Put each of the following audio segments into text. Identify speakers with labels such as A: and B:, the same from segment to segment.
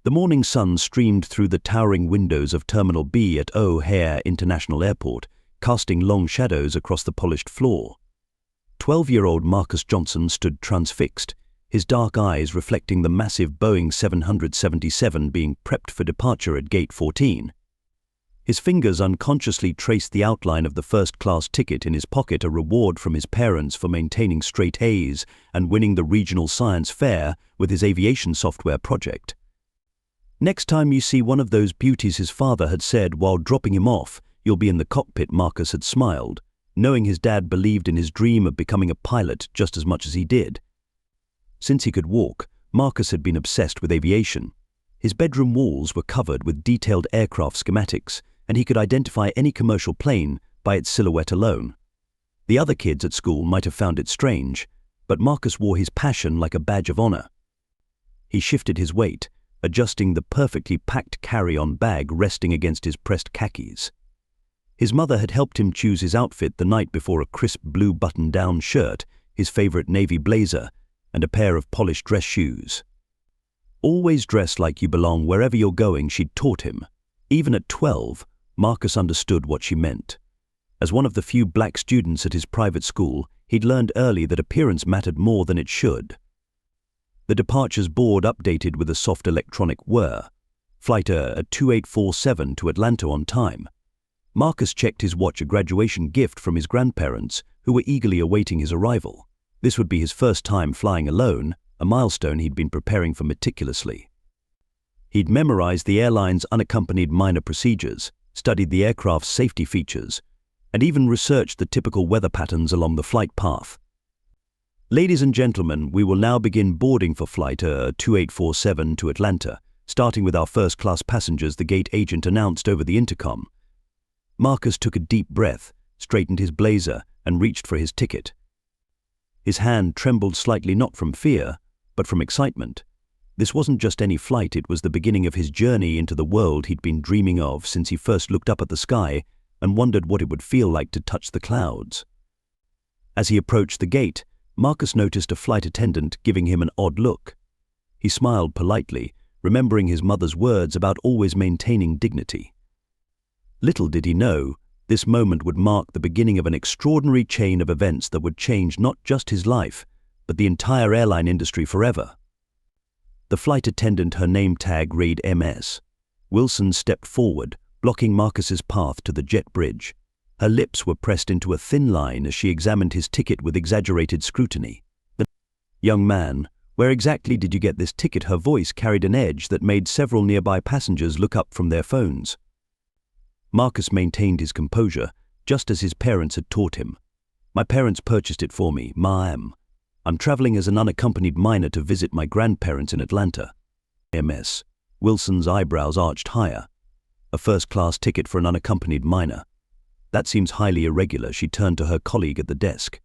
A: The morning sun streamed through the towering windows of Terminal B at O'Hare International Airport, casting long shadows across the polished floor. 12-year-old Marcus Johnson stood transfixed, his dark eyes reflecting the massive Boeing 777 being prepped for departure at Gate 14. His fingers unconsciously traced the outline of the first-class ticket in his pocket, a reward from his parents for maintaining straight A's and winning the regional science fair with his aviation software project. "Next time you see one of those beauties," his father had said while dropping him off, "you'll be in the cockpit." Marcus had smiled, knowing his dad believed in his dream of becoming a pilot just as much as he did. Since he could walk, Marcus had been obsessed with aviation. His bedroom walls were covered with detailed aircraft schematics, and he could identify any commercial plane by its silhouette alone. The other kids at school might have found it strange, but Marcus wore his passion like a badge of honor. He shifted his weight, adjusting the perfectly packed carry-on bag resting against his pressed khakis. His mother had helped him choose his outfit the night before: a crisp blue button-down shirt, his favorite navy blazer, and a pair of polished dress shoes. "Always dress like you belong wherever you're going," she'd taught him. Even at 12, Marcus understood what she meant. As one of the few black students at his private school, he'd learned early that appearance mattered more than it should. The departures board updated with a soft electronic whir. Flight 2847 to Atlanta on time. Marcus checked his watch, a graduation gift from his grandparents, who were eagerly awaiting his arrival. This would be his first time flying alone, a milestone he'd been preparing for meticulously. He'd memorized the airline's unaccompanied minor procedures, studied the aircraft's safety features, and even researched the typical weather patterns along the flight path. "Ladies and gentlemen, we will now begin boarding for Flight 2847 to Atlanta, starting with our first-class passengers," the gate agent announced over the intercom. Marcus took a deep breath, straightened his blazer, and reached for his ticket. His hand trembled slightly, not from fear, but from excitement. This wasn't just any flight, it was the beginning of his journey into the world he'd been dreaming of since he first looked up at the sky and wondered what it would feel like to touch the clouds. As he approached the gate, Marcus noticed a flight attendant giving him an odd look. He smiled politely, remembering his mother's words about always maintaining dignity. Little did he know, this moment would mark the beginning of an extraordinary chain of events that would change not just his life, but the entire airline industry forever. The flight attendant, her name tag read MS. Wilson stepped forward, blocking Marcus's path to the jet bridge. Her lips were pressed into a thin line as she examined his ticket with exaggerated scrutiny. "Young man, where exactly did you get this ticket?" Her voice carried an edge that made several nearby passengers look up from their phones. Marcus maintained his composure, just as his parents had taught him. "My parents purchased it for me, ma'am. I'm traveling as an unaccompanied minor to visit my grandparents in Atlanta." MS. Wilson's eyebrows arched higher. "A first-class ticket for an unaccompanied minor. That seems highly irregular." She turned to her colleague at the desk.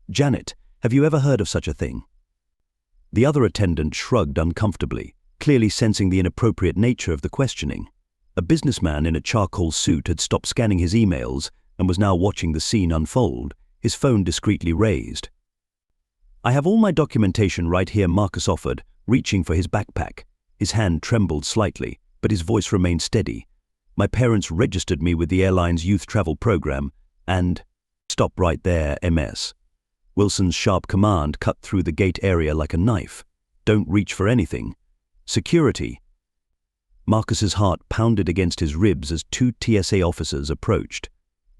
A: "Janet, have you ever heard of such a thing?" The other attendant shrugged uncomfortably, clearly sensing the inappropriate nature of the questioning. A businessman in a charcoal suit had stopped scanning his emails and was now watching the scene unfold, his phone discreetly raised. "I have all my documentation right here," Marcus offered, reaching for his backpack. His hand trembled slightly, but his voice remained steady. "My parents registered me with the airline's youth travel program, and—" "Stop right there, MS." Wilson's sharp command cut through the gate area like a knife. "Don't reach for anything. Security." Marcus's heart pounded against his ribs as two TSA officers approached.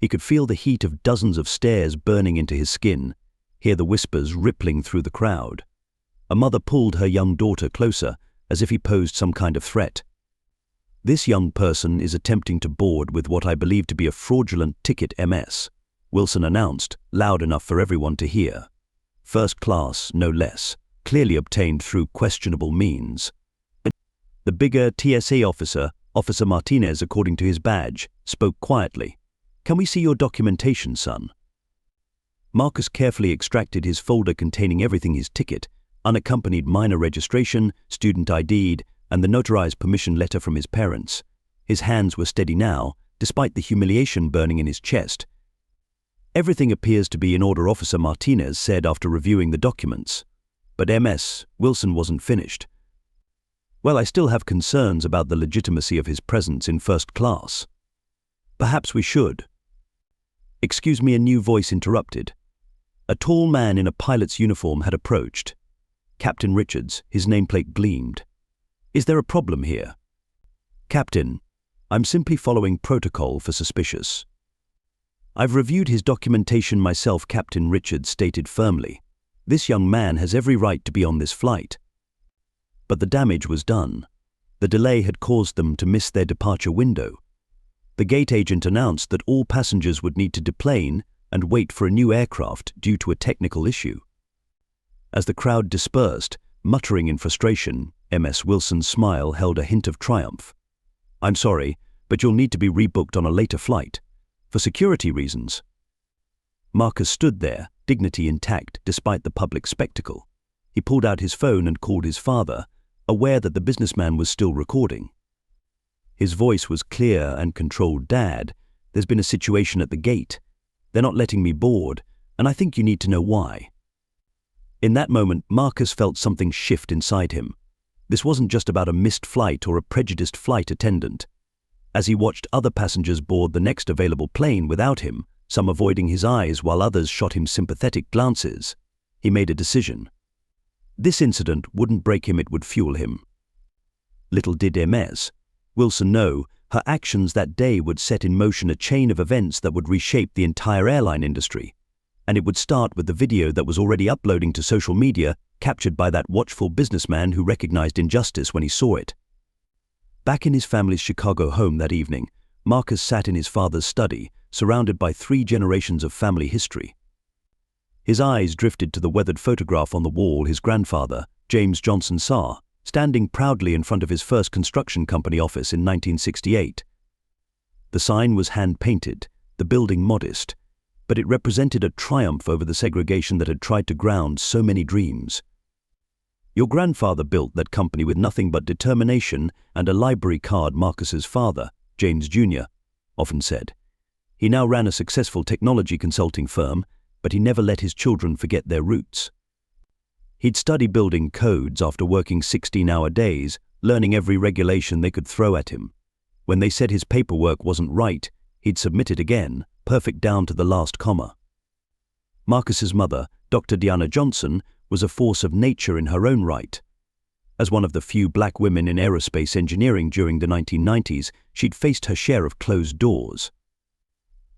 A: He could feel the heat of dozens of stares burning into his skin, hear the whispers rippling through the crowd. A mother pulled her young daughter closer, as if he posed some kind of threat. "This young person is attempting to board with what I believe to be a fraudulent ticket, MS," Wilson announced, loud enough for everyone to hear. "First class, no less, clearly obtained through questionable means." The bigger TSA officer, Officer Martinez, according to his badge, spoke quietly. "Can we see your documentation, son?" Marcus carefully extracted his folder containing everything: his ticket, unaccompanied minor registration, student ID, and the notarized permission letter from his parents. His hands were steady now, despite the humiliation burning in his chest. "Everything appears to be in order," Officer Martinez said after reviewing the documents. But MS. Wilson wasn't finished. Well, I still have concerns about the legitimacy of his presence in first class. Perhaps we should. Excuse me, a new voice interrupted. A tall man in a pilot's uniform had approached. Captain Richards, his nameplate gleamed. Is there a problem here? Captain, I'm simply following protocol for suspicious. I've reviewed his documentation myself, Captain Richards stated firmly. This young man has every right to be on this flight. But the damage was done. The delay had caused them to miss their departure window. The gate agent announced that all passengers would need to deplane and wait for a new aircraft due to a technical issue. As the crowd dispersed, muttering in frustration, MS Wilson's smile held a hint of triumph. I'm sorry, but you'll need to be rebooked on a later flight. For security reasons. Marcus stood there, dignity intact despite the public spectacle. He pulled out his phone and called his father, aware that the businessman was still recording. His voice was clear and controlled. Dad, there's been a situation at the gate. They're not letting me board, and I think you need to know why. In that moment, Marcus felt something shift inside him. This wasn't just about a missed flight or a prejudiced flight attendant. As he watched other passengers board the next available plane without him, some avoiding his eyes while others shot him sympathetic glances, he made a decision. This incident wouldn't break him, it would fuel him. Little did MS Wilson know, her actions that day would set in motion a chain of events that would reshape the entire airline industry. And it would start with the video that was already uploading to social media, captured by that watchful businessman who recognized injustice when he saw it. Back in his family's Chicago home that evening, Marcus sat in his father's study, surrounded by 3 generations of family history. His eyes drifted to the weathered photograph on the wall his grandfather, James Johnson, saw, standing proudly in front of his first construction company office in 1968. The sign was hand-painted, the building modest, but it represented a triumph over the segregation that had tried to ground so many dreams. Your grandfather built that company with nothing but determination and a library card, Marcus's father, James Jr., often said. He now ran a successful technology consulting firm, but he never let his children forget their roots. He'd study building codes after working 16-hour days, learning every regulation they could throw at him. When they said his paperwork wasn't right, he'd submit it again, perfect down to the last comma. Marcus's mother, Dr. Deanna Johnson, was a force of nature in her own right. As one of the few black women in aerospace engineering during the 1990s, she'd faced her share of closed doors.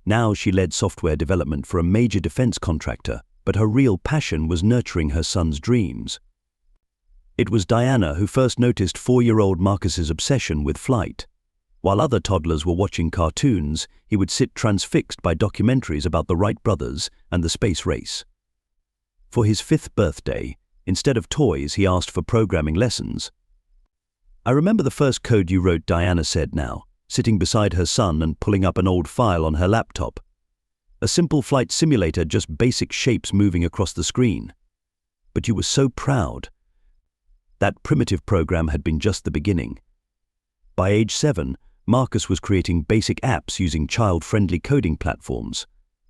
A: Now she led software development for a major defense contractor, but her real passion was nurturing her son's dreams. It was Diana who first noticed 4-year-old Marcus's obsession with flight. While other toddlers were watching cartoons, he would sit transfixed by documentaries about the Wright brothers and the space race. For his 5th birthday, instead of toys, he asked for programming lessons. I remember the first code you wrote, Diana said now, sitting beside her son and pulling up an old file on her laptop. A simple flight simulator, just basic shapes moving across the screen. But you were so proud. That primitive program had been just the beginning. By age 7, Marcus was creating basic apps using child-friendly coding platforms.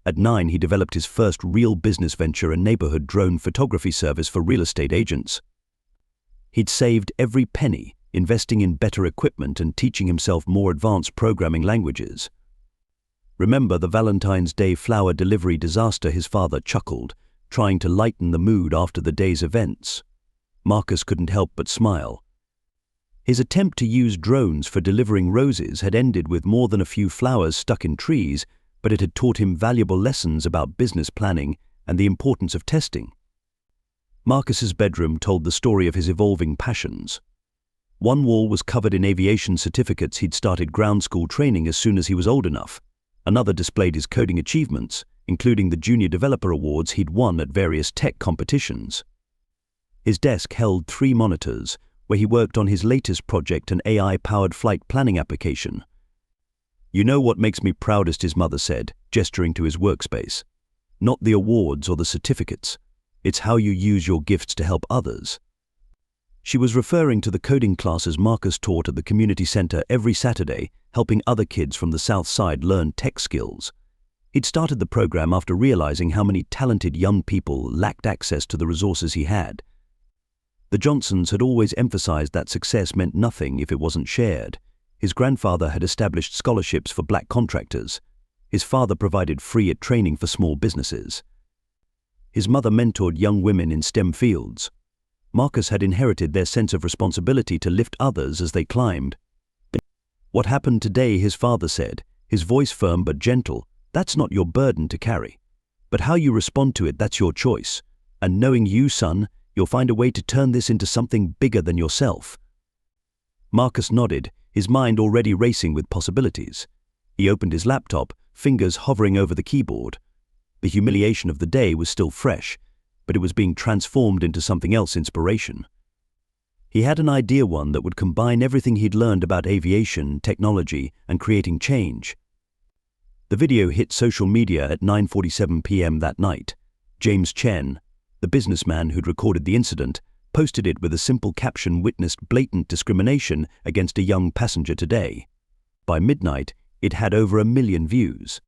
A: At 9, he developed his first real business venture, a neighborhood drone photography service for real estate agents. He'd saved every penny, investing in better equipment and teaching himself more advanced programming languages. Remember the Valentine's Day flower delivery disaster? His father chuckled, trying to lighten the mood after the day's events. Marcus couldn't help but smile. His attempt to use drones for delivering roses had ended with more than a few flowers stuck in trees, but it had taught him valuable lessons about business planning and the importance of testing. Marcus's bedroom told the story of his evolving passions. One wall was covered in aviation certificates he'd started ground school training as soon as he was old enough. Another displayed his coding achievements, including the Junior Developer Awards he'd won at various tech competitions. His desk held 3 monitors, where he worked on his latest project, an AI-powered flight planning application. You know what makes me proudest, his mother said, gesturing to his workspace. Not the awards or the certificates. It's how you use your gifts to help others. She was referring to the coding classes Marcus taught at the community center every Saturday, helping other kids from the South Side learn tech skills. He'd started the program after realizing how many talented young people lacked access to the resources he had. The Johnsons had always emphasized that success meant nothing if it wasn't shared. His grandfather had established scholarships for black contractors. His father provided free training for small businesses. His mother mentored young women in STEM fields. Marcus had inherited their sense of responsibility to lift others as they climbed. "What happened today," his father said, his voice firm but gentle, "that's not your burden to carry. But how you respond to it, that's your choice. And knowing you, son, you'll find a way to turn this into something bigger than yourself." Marcus nodded, his mind already racing with possibilities. He opened his laptop, fingers hovering over the keyboard. The humiliation of the day was still fresh, but it was being transformed into something else: inspiration. He had an idea, one that would combine everything he'd learned about aviation, technology, and creating change. The video hit social media at 9:47 p.m. that night. James Chen, the businessman who'd recorded the incident, posted it with a simple caption: "Witnessed blatant discrimination against a young passenger today." By midnight, it had over 1 million views.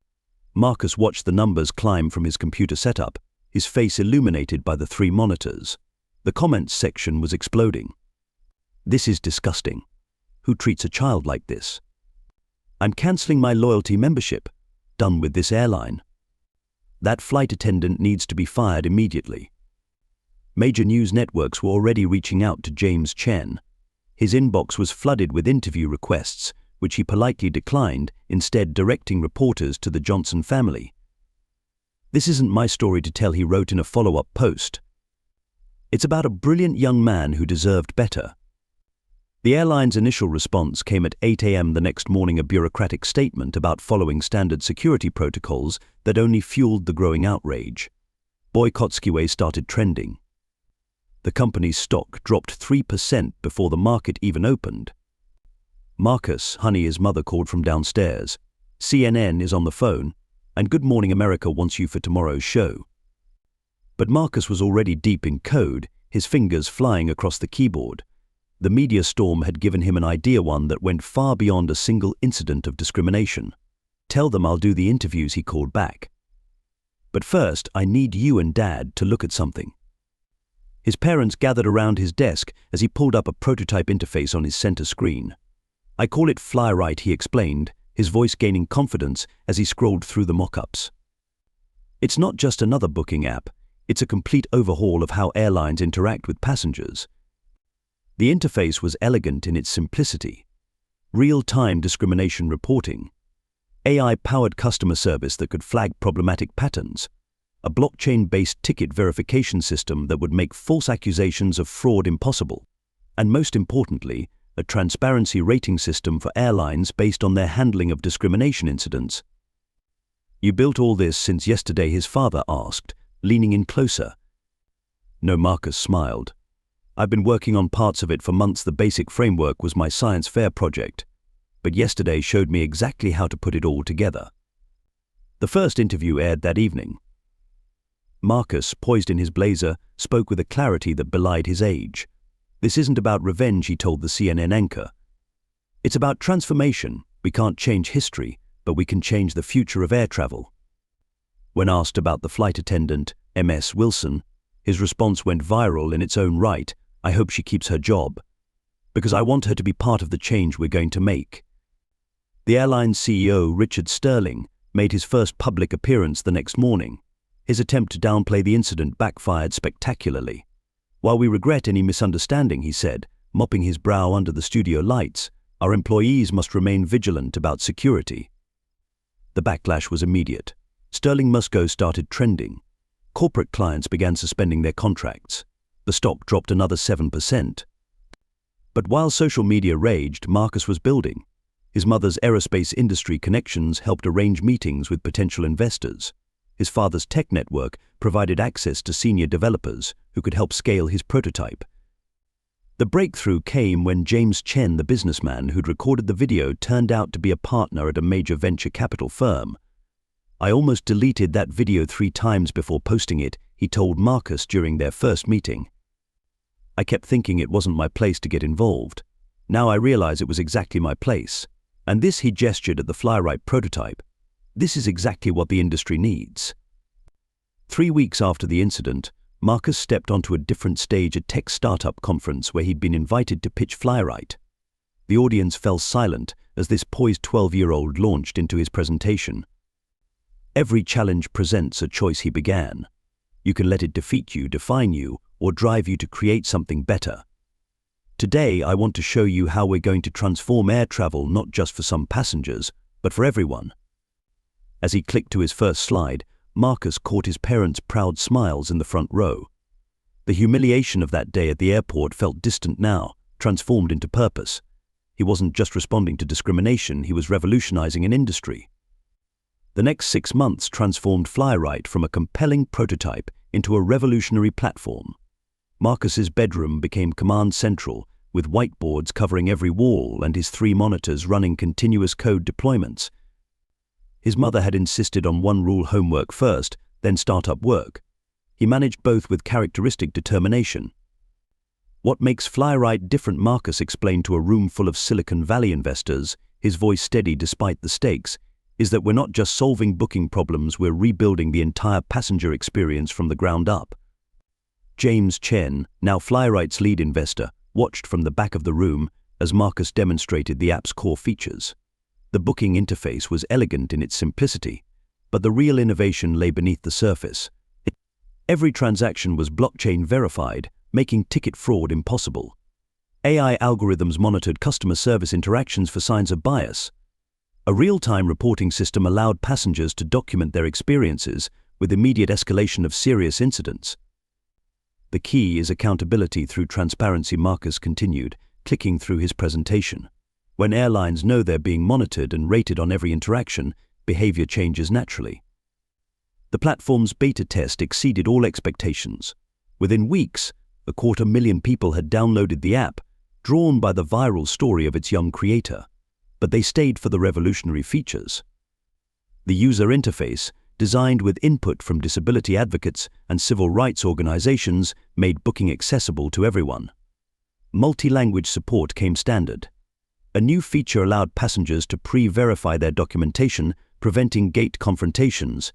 A: Marcus watched the numbers climb from his computer setup, his face illuminated by the 3 monitors. The comments section was exploding. "This is disgusting. Who treats a child like this? I'm canceling my loyalty membership. Done with this airline. That flight attendant needs to be fired immediately." Major news networks were already reaching out to James Chen. His inbox was flooded with interview requests, which he politely declined, instead directing reporters to the Johnson family. "This isn't my story to tell," he wrote in a follow-up post. "It's about a brilliant young man who deserved better." The airline's initial response came at 8 a.m. the next morning, a bureaucratic statement about following standard security protocols that only fueled the growing outrage. Boycott started trending. The company's stock dropped 3% before the market even opened. "Marcus, honey," his mother called from downstairs. "CNN is on the phone, and Good Morning America wants you for tomorrow's show." But Marcus was already deep in code, his fingers flying across the keyboard. The media storm had given him an idea, one that went far beyond a single incident of discrimination. "Tell them I'll do the interviews," he called back. "But first, I need you and Dad to look at something." His parents gathered around his desk as he pulled up a prototype interface on his center screen. "I call it FlyRight," he explained, his voice gaining confidence as he scrolled through the mock-ups. "It's not just another booking app, it's a complete overhaul of how airlines interact with passengers." The interface was elegant in its simplicity. Real-time discrimination reporting, AI-powered customer service that could flag problematic patterns, a blockchain-based ticket verification system that would make false accusations of fraud impossible, and most importantly, a transparency rating system for airlines based on their handling of discrimination incidents. "You built all this since yesterday?" his father asked, leaning in closer. "No," Marcus smiled. "I've been working on parts of it for months. The basic framework was my science fair project, but yesterday showed me exactly how to put it all together." The first interview aired that evening. Marcus, poised in his blazer, spoke with a clarity that belied his age. "This isn't about revenge," he told the CNN anchor. "It's about transformation. We can't change history, but we can change the future of air travel." When asked about the flight attendant, MS Wilson, his response went viral in its own right: "I hope she keeps her job, because I want her to be part of the change we're going to make." The airline's CEO, Richard Sterling, made his first public appearance the next morning. His attempt to downplay the incident backfired spectacularly. "While we regret any misunderstanding," he said, mopping his brow under the studio lights, "our employees must remain vigilant about security." The backlash was immediate. Sterling must go started trending. Corporate clients began suspending their contracts. The stock dropped another 7%. But while social media raged, Marcus was building. His mother's aerospace industry connections helped arrange meetings with potential investors. His father's tech network provided access to senior developers who could help scale his prototype. The breakthrough came when James Chen, the businessman who'd recorded the video, turned out to be a partner at a major venture capital firm. "I almost deleted that video 3 times before posting it," he told Marcus during their first meeting. "I kept thinking it wasn't my place to get involved. Now I realize it was exactly my place. And this," he gestured at the FlyRight prototype, "this is exactly what the industry needs." 3 weeks after the incident, Marcus stepped onto a different stage at tech startup conference where he'd been invited to pitch FlyRight. The audience fell silent as this poised 12-year-old launched into his presentation. Every challenge presents a choice, he began. You can let it defeat you, define you, or drive you to create something better. Today, I want to show you how we're going to transform air travel not just for some passengers, but for everyone. As he clicked to his first slide, Marcus caught his parents' proud smiles in the front row. The humiliation of that day at the airport felt distant now, transformed into purpose. He wasn't just responding to discrimination, he was revolutionizing an industry. The next 6 months transformed FlyRight from a compelling prototype into a revolutionary platform. Marcus's bedroom became command central, with whiteboards covering every wall and his 3 monitors running continuous code deployments. His mother had insisted on one rule: homework first, then startup work. He managed both with characteristic determination. What makes FlyRight different, Marcus explained to a room full of Silicon Valley investors, his voice steady despite the stakes, is that we're not just solving booking problems, we're rebuilding the entire passenger experience from the ground up. James Chen, now FlyRight's lead investor, watched from the back of the room as Marcus demonstrated the app's core features. The booking interface was elegant in its simplicity, but the real innovation lay beneath the surface. Every transaction was blockchain verified, making ticket fraud impossible. AI algorithms monitored customer service interactions for signs of bias. A real-time reporting system allowed passengers to document their experiences with immediate escalation of serious incidents. The key is accountability through transparency, Marcus continued, clicking through his presentation. When airlines know they're being monitored and rated on every interaction, behavior changes naturally. The platform's beta test exceeded all expectations. Within weeks, 250,000 people had downloaded the app, drawn by the viral story of its young creator. But they stayed for the revolutionary features. The user interface, designed with input from disability advocates and civil rights organizations, made booking accessible to everyone. Multi-language support came standard. A new feature allowed passengers to pre-verify their documentation, preventing gate confrontations.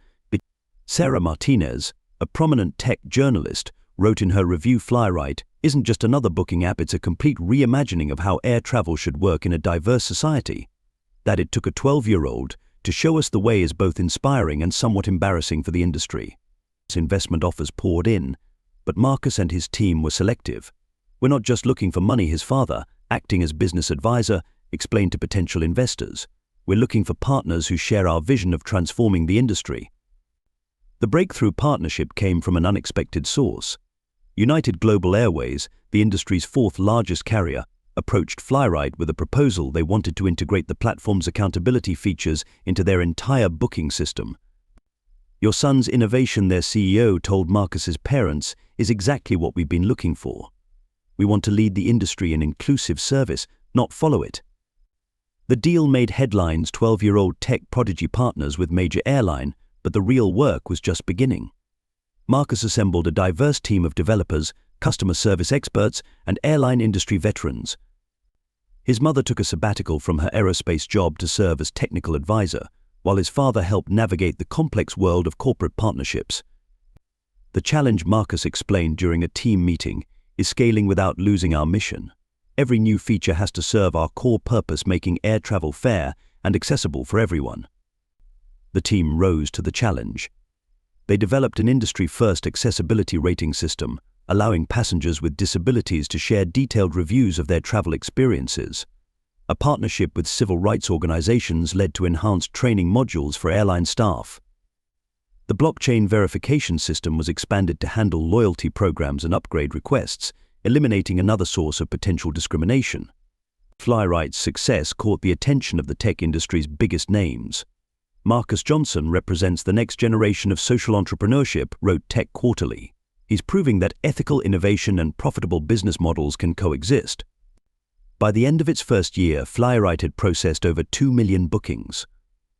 A: Sarah Martinez, a prominent tech journalist, wrote in her review, FlyRight isn't just another booking app, it's a complete reimagining of how air travel should work in a diverse society. That it took a 12-year-old to show us the way is both inspiring and somewhat embarrassing for the industry. Investment offers poured in, but Marcus and his team were selective. We're not just looking for money, his father, acting as business advisor, explained to potential investors. We're looking for partners who share our vision of transforming the industry. The breakthrough partnership came from an unexpected source. United Global Airways, the industry's 4th largest carrier, approached FlyRight with a proposal. They wanted to integrate the platform's accountability features into their entire booking system. Your son's innovation, their CEO told Marcus's parents, is exactly what we've been looking for. We want to lead the industry in inclusive service, not follow it. The deal made headlines, 12-year-old tech prodigy partners with major airline, but the real work was just beginning. Marcus assembled a diverse team of developers, customer service experts, and airline industry veterans. His mother took a sabbatical from her aerospace job to serve as technical advisor, while his father helped navigate the complex world of corporate partnerships. The challenge, Marcus explained during a team meeting, is scaling without losing our mission. Every new feature has to serve our core purpose, making air travel fair and accessible for everyone. The team rose to the challenge. They developed an industry-first accessibility rating system, allowing passengers with disabilities to share detailed reviews of their travel experiences. A partnership with civil rights organizations led to enhanced training modules for airline staff. The blockchain verification system was expanded to handle loyalty programs and upgrade requests, eliminating another source of potential discrimination. FlyRight's success caught the attention of the tech industry's biggest names. Marcus Johnson represents the next generation of social entrepreneurship, wrote Tech Quarterly. He's proving that ethical innovation and profitable business models can coexist. By the end of its first year, FlyRight had processed over 2 million bookings.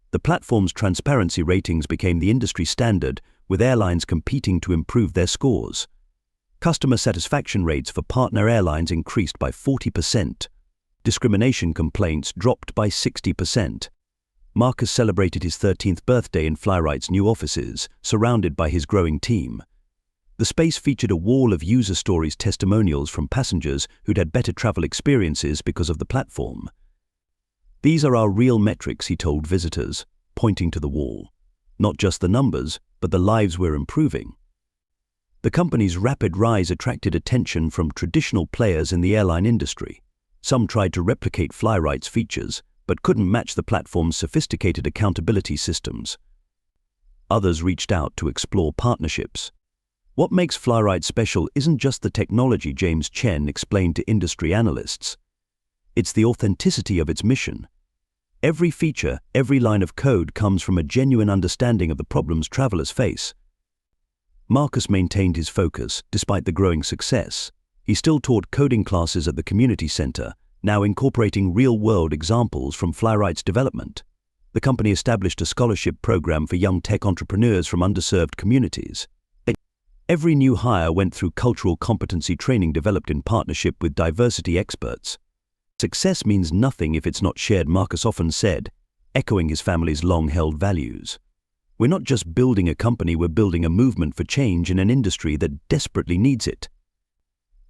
A: The platform's transparency ratings became the industry standard, with airlines competing to improve their scores. Customer satisfaction rates for partner airlines increased by 40%. Discrimination complaints dropped by 60%. Marcus celebrated his 13th birthday in FlyRight's new offices, surrounded by his growing team. The space featured a wall of user stories, testimonials from passengers who'd had better travel experiences because of the platform. "These are our real metrics," he told visitors, pointing to the wall. "Not just the numbers, but the lives we're improving." The company's rapid rise attracted attention from traditional players in the airline industry. Some tried to replicate FlyRight's features, but couldn't match the platform's sophisticated accountability systems. Others reached out to explore partnerships. "What makes FlyRight special isn't just the technology," James Chen explained to industry analysts. "It's the authenticity of its mission. Every feature, every line of code comes from a genuine understanding of the problems travelers face." Marcus maintained his focus despite the growing success. He still taught coding classes at the community center, now incorporating real-world examples from FlyRight's development. The company established a scholarship program for young tech entrepreneurs from underserved communities. Every new hire went through cultural competency training developed in partnership with diversity experts. "Success means nothing if it's not shared," Marcus often said, echoing his family's long-held values. "We're not just building a company, we're building a movement for change in an industry that desperately needs it."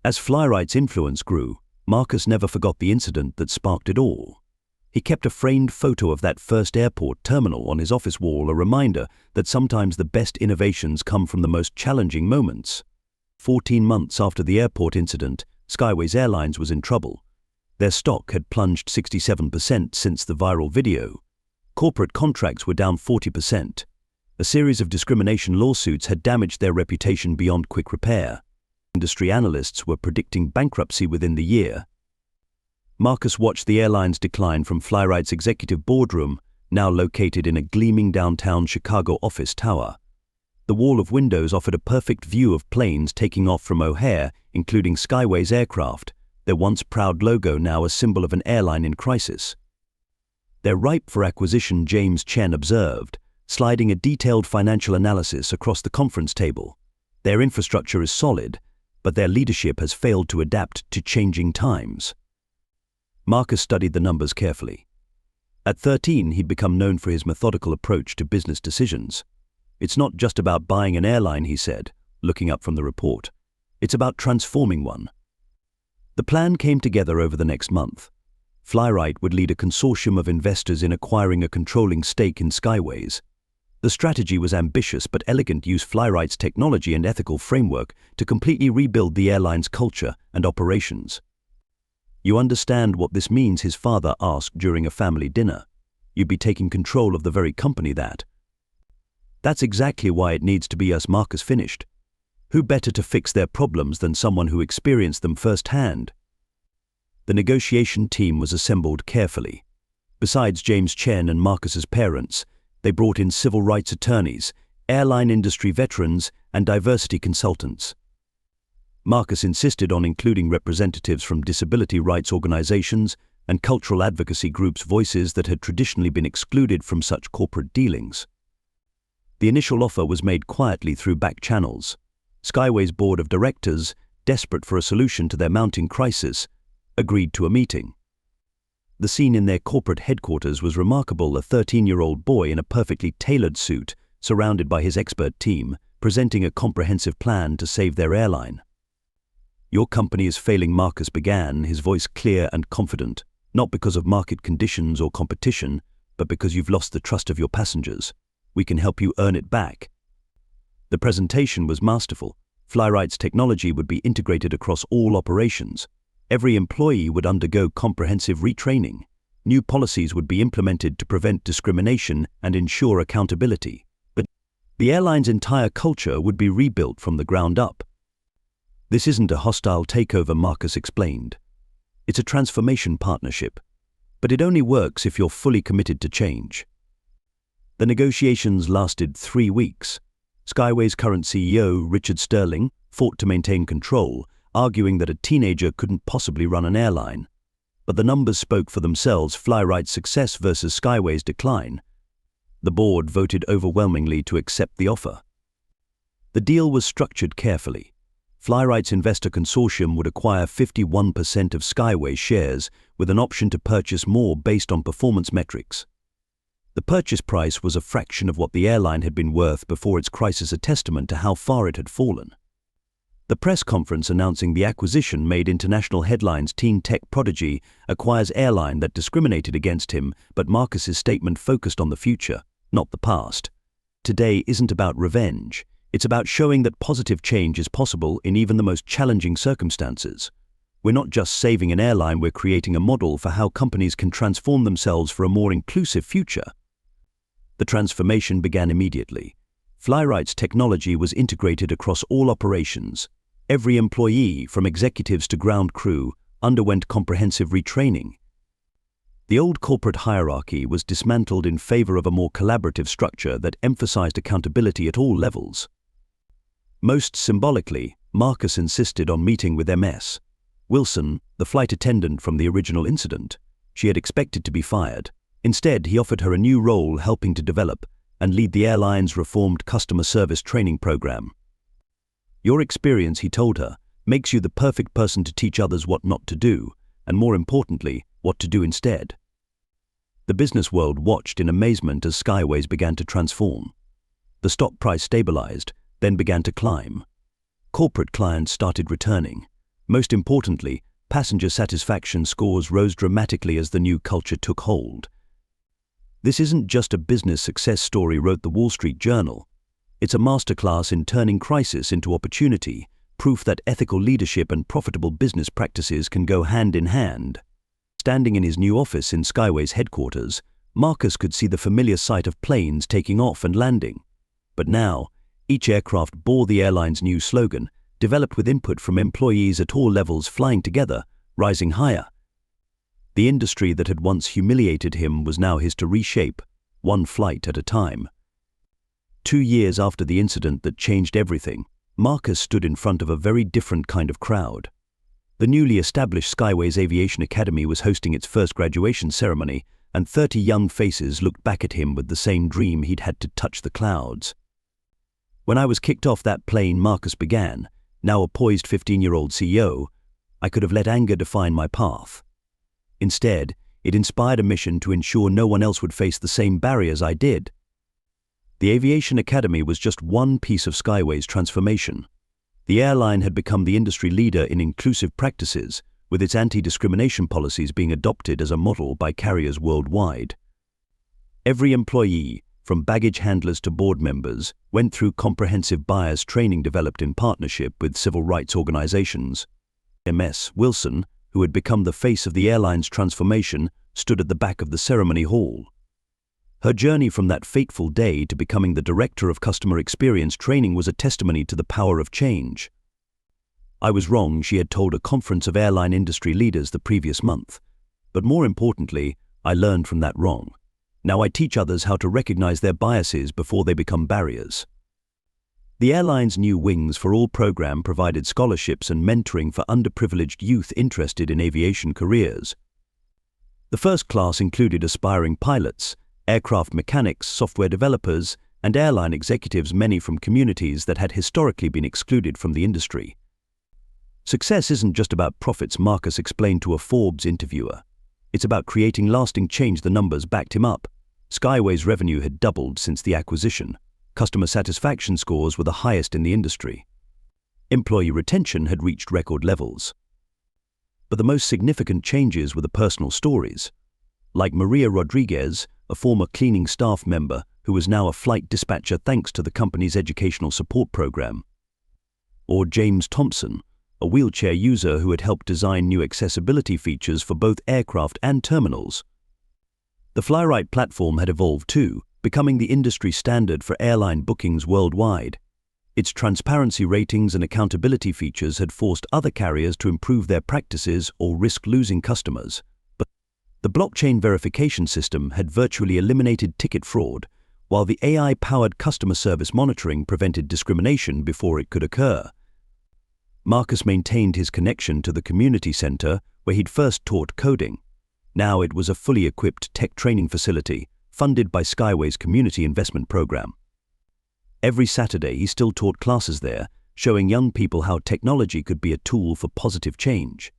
A: As FlyRight's influence grew, Marcus never forgot the incident that sparked it all. He kept a framed photo of that first airport terminal on his office wall, a reminder that sometimes the best innovations come from the most challenging moments. 14 months after the airport incident, Skyways Airlines was in trouble. Their stock had plunged 67% since the viral video. Corporate contracts were down 40%. A series of discrimination lawsuits had damaged their reputation beyond quick repair. Industry analysts were predicting bankruptcy within the year. Marcus watched the airline's decline from FlyRight's executive boardroom, now located in a gleaming downtown Chicago office tower. The wall of windows offered a perfect view of planes taking off from O'Hare, including Skyways aircraft, their once proud logo now a symbol of an airline in crisis. "They're ripe for acquisition," James Chen observed, sliding a detailed financial analysis across the conference table. "Their infrastructure is solid, but their leadership has failed to adapt to changing times." Marcus studied the numbers carefully. At 13, he'd become known for his methodical approach to business decisions. "It's not just about buying an airline," he said, looking up from the report. "It's about transforming one." The plan came together over the next month. FlyRight would lead a consortium of investors in acquiring a controlling stake in Skyways. The strategy was ambitious but elegant, used FlyRight's technology and ethical framework to completely rebuild the airline's culture and operations. "You understand what this means?" his father asked during a family dinner. "You'd be taking control of the very company that—" "That's exactly why it needs to be us," Marcus finished. "Who better to fix their problems than someone who experienced them firsthand?" The negotiation team was assembled carefully. Besides James Chen and Marcus's parents, they brought in civil rights attorneys, airline industry veterans, and diversity consultants. Marcus insisted on including representatives from disability rights organizations and cultural advocacy groups, voices that had traditionally been excluded from such corporate dealings. The initial offer was made quietly through back channels. Skyways' board of directors, desperate for a solution to their mounting crisis, agreed to a meeting. The scene in their corporate headquarters was remarkable: a 13-year-old boy in a perfectly tailored suit, surrounded by his expert team, presenting a comprehensive plan to save their airline. "Your company is failing," Marcus began, his voice clear and confident, "not because of market conditions or competition, but because you've lost the trust of your passengers. We can help you earn it back." The presentation was masterful. FlyRight's technology would be integrated across all operations. Every employee would undergo comprehensive retraining. New policies would be implemented to prevent discrimination and ensure accountability. But the airline's entire culture would be rebuilt from the ground up. "This isn't a hostile takeover," Marcus explained. "It's a transformation partnership. But it only works if you're fully committed to change." The negotiations lasted 3 weeks. Skyways' current CEO, Richard Sterling, fought to maintain control, arguing that a teenager couldn't possibly run an airline. But the numbers spoke for themselves: FlyRight's success versus Skyways' decline. The board voted overwhelmingly to accept the offer. The deal was structured carefully. FlyRight's investor consortium would acquire 51% of Skyways shares, with an option to purchase more based on performance metrics. The purchase price was a fraction of what the airline had been worth before its crisis, a testament to how far it had fallen. The press conference announcing the acquisition made international headlines. Teen tech prodigy acquires airline that discriminated against him, but Marcus's statement focused on the future, not the past. Today isn't about revenge. It's about showing that positive change is possible in even the most challenging circumstances. We're not just saving an airline, we're creating a model for how companies can transform themselves for a more inclusive future. The transformation began immediately. FlyRight's technology was integrated across all operations. Every employee, from executives to ground crew, underwent comprehensive retraining. The old corporate hierarchy was dismantled in favor of a more collaborative structure that emphasized accountability at all levels. Most symbolically, Marcus insisted on meeting with Ms. Wilson, the flight attendant from the original incident. She had expected to be fired. Instead, he offered her a new role, helping to develop and lead the airline's reformed customer service training program. Your experience, he told her, makes you the perfect person to teach others what not to do, and more importantly, what to do instead. The business world watched in amazement as Skyways began to transform. The stock price stabilized, then began to climb. Corporate clients started returning. Most importantly, passenger satisfaction scores rose dramatically as the new culture took hold. This isn't just a business success story, wrote the Wall Street Journal. It's a masterclass in turning crisis into opportunity, proof that ethical leadership and profitable business practices can go hand in hand. Standing in his new office in Skyways headquarters, Marcus could see the familiar sight of planes taking off and landing. But now, each aircraft bore the airline's new slogan, developed with input from employees at all levels, flying together, rising higher. The industry that had once humiliated him was now his to reshape, one flight at a time. 2 years after the incident that changed everything, Marcus stood in front of a very different kind of crowd. The newly established Skyways Aviation Academy was hosting its first graduation ceremony, and 30 young faces looked back at him with the same dream he'd had to touch the clouds. When I was kicked off that plane, Marcus began, now a poised 15-year-old CEO, I could have let anger define my path. Instead, it inspired a mission to ensure no one else would face the same barriers I did. The Aviation Academy was just one piece of Skyways' transformation. The airline had become the industry leader in inclusive practices, with its anti-discrimination policies being adopted as a model by carriers worldwide. Every employee, from baggage handlers to board members, went through comprehensive buyers training developed in partnership with civil rights organizations. Ms. Wilson, who had become the face of the airline's transformation, stood at the back of the ceremony hall. Her journey from that fateful day to becoming the director of customer experience training was a testimony to the power of change. I was wrong, she had told a conference of airline industry leaders the previous month. But more importantly, I learned from that wrong. Now I teach others how to recognize their biases before they become barriers. The airline's new Wings for All program provided scholarships and mentoring for underprivileged youth interested in aviation careers. The first class included aspiring pilots, aircraft mechanics, software developers, and airline executives, many from communities that had historically been excluded from the industry. Success isn't just about profits, Marcus explained to a Forbes interviewer. It's about creating lasting change. The numbers backed him up. Skyways' revenue had doubled since the acquisition. Customer satisfaction scores were the highest in the industry. Employee retention had reached record levels. But the most significant changes were the personal stories. Like Maria Rodriguez, a former cleaning staff member who was now a flight dispatcher thanks to the company's educational support program. Or James Thompson, a wheelchair user who had helped design new accessibility features for both aircraft and terminals. The FlyRight platform had evolved too, becoming the industry standard for airline bookings worldwide. Its transparency ratings and accountability features had forced other carriers to improve their practices or risk losing customers. But the blockchain verification system had virtually eliminated ticket fraud, while the AI-powered customer service monitoring prevented discrimination before it could occur. Marcus maintained his connection to the community center where he'd first taught coding. Now it was a fully equipped tech training facility funded by Skyways' community investment program. Every Saturday he still taught classes there, showing young people how technology could be a tool for positive change.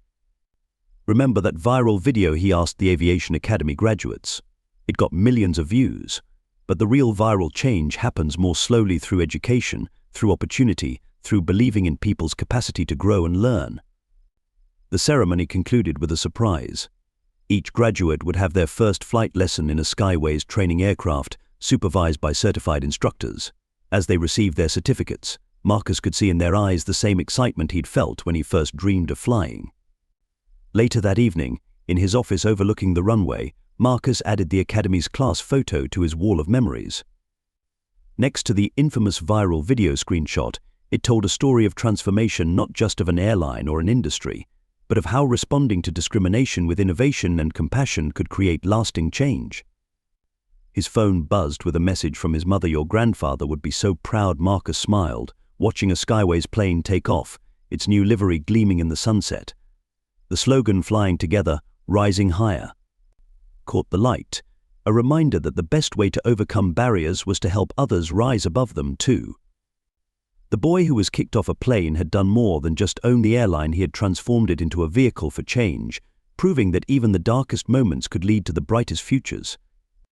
A: Remember that viral video he asked the Aviation Academy graduates? It got millions of views. But the real viral change happens more slowly, through education, through opportunity, through believing in people's capacity to grow and learn. The ceremony concluded with a surprise. Each graduate would have their first flight lesson in a Skyways training aircraft, supervised by certified instructors. As they received their certificates, Marcus could see in their eyes the same excitement he'd felt when he first dreamed of flying. Later that evening, in his office overlooking the runway, Marcus added the Academy's class photo to his wall of memories. Next to the infamous viral video screenshot, it told a story of transformation not just of an airline or an industry, but of how responding to discrimination with innovation and compassion could create lasting change. His phone buzzed with a message from his mother. "Your grandfather would be so proud." Marcus smiled, watching a Skyways plane take off, its new livery gleaming in the sunset. The slogan "Flying Together, Rising Higher" caught the light, a reminder that the best way to overcome barriers was to help others rise above them too. The boy who was kicked off a plane had done more than just own the airline. He had transformed it into a vehicle for change, proving that even the darkest moments could lead to the brightest futures.